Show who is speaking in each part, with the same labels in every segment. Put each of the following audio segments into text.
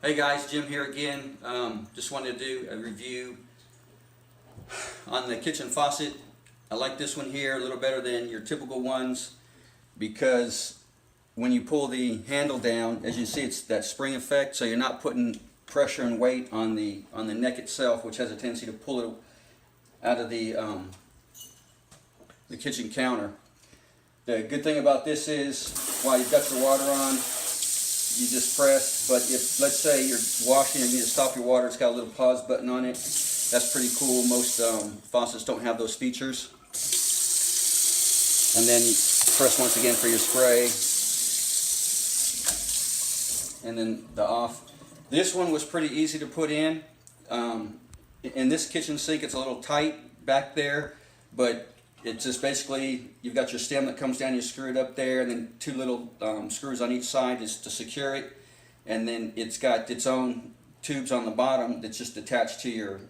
Speaker 1: Hey guys, Jim here again. Just wanted to do a review on the kitchen faucet. I like this one here a little better than your typical ones because when you pull the handle down, as you see, it's that spring effect, so you're not putting pressure and weight on the neck itself, which has a tendency to pull it out of the kitchen counter. The good thing about this is while you've got your water on, you just press, but if, let's say you're washing and you need to stop your water, it's got a little pause button on it. That's pretty cool. Most faucets don't have those features. And then you press once again for your spray. And then the off. This one was pretty easy to put in. In this kitchen sink, it's a little tight back there, but it's just basically, you've got your stem that comes down, you screw it up there, and then two little screws on each side is to secure it. And then it's got its own tubes on the bottom that's just attached to your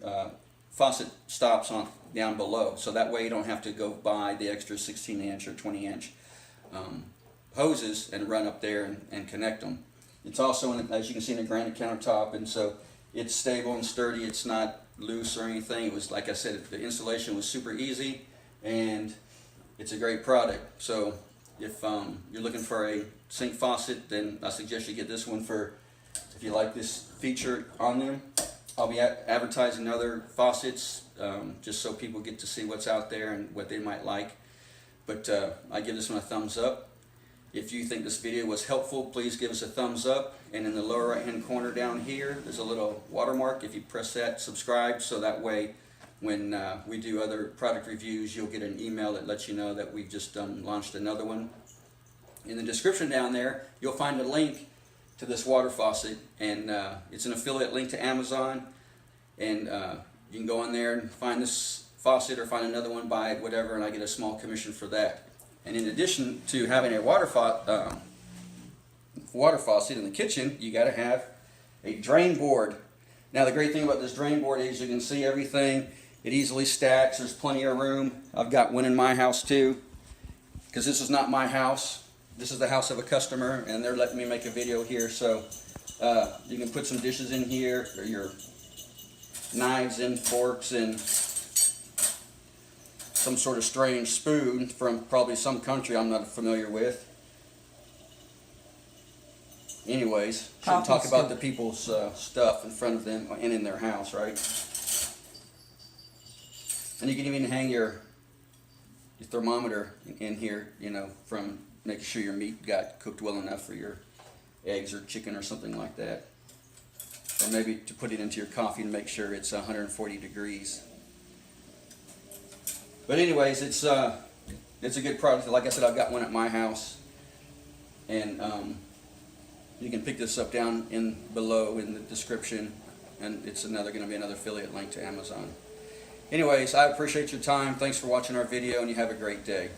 Speaker 1: faucet stops on down below. So that way you don't have to go buy the extra 16-inch or 20-inch hoses and run up there and connect them. It's also, as you can see, in a granite countertop, and so it's stable and sturdy. It's not loose or anything. It was, like I said, the installation was super easy. And it's a great product. So if you're looking for a sink faucet, then I suggest you get this one if you like this feature on them. I'll be advertising other faucets just so people get to see what's out there and what they might like. But I give this one a thumbs up. If you think this video was helpful, please give us a thumbs up. And in the lower right hand corner down here, there's a little watermark. If you press that, subscribe, so that way when we do other product reviews, you'll get an email that lets you know that we've just launched another one. In the description down there, you'll find a link to this water faucet, and it's an affiliate link to Amazon, and you can go in there and find this faucet or find another one, buy it, whatever, and I get a small commission for that. And in addition to having a water faucet in the kitchen, you got to have a drain board. Now the great thing about this drain board is you can see everything. It easily stacks. There's plenty of room. I've got one in my house too, because this is not my house. This is the house of a customer, and they're letting me make a video here. So you can put some dishes in here, or your knives and forks, and some sort of strange spoon from probably some country I'm not familiar with. Anyways, shouldn't talk about the people's stuff in front of them and in their house, right? And you can even hang your thermometer in here, you know, from making sure your meat got cooked well enough for your eggs or chicken or something like that. Or maybe to put it into your coffee and make sure it's 140 degrees. But anyways, it's a good product. Like I said, I've got one at my house, and you can pick this up down below in the description, and it's going to be another affiliate link to Amazon. Anyways, I appreciate your time. Thanks for watching our video, and you have a great day.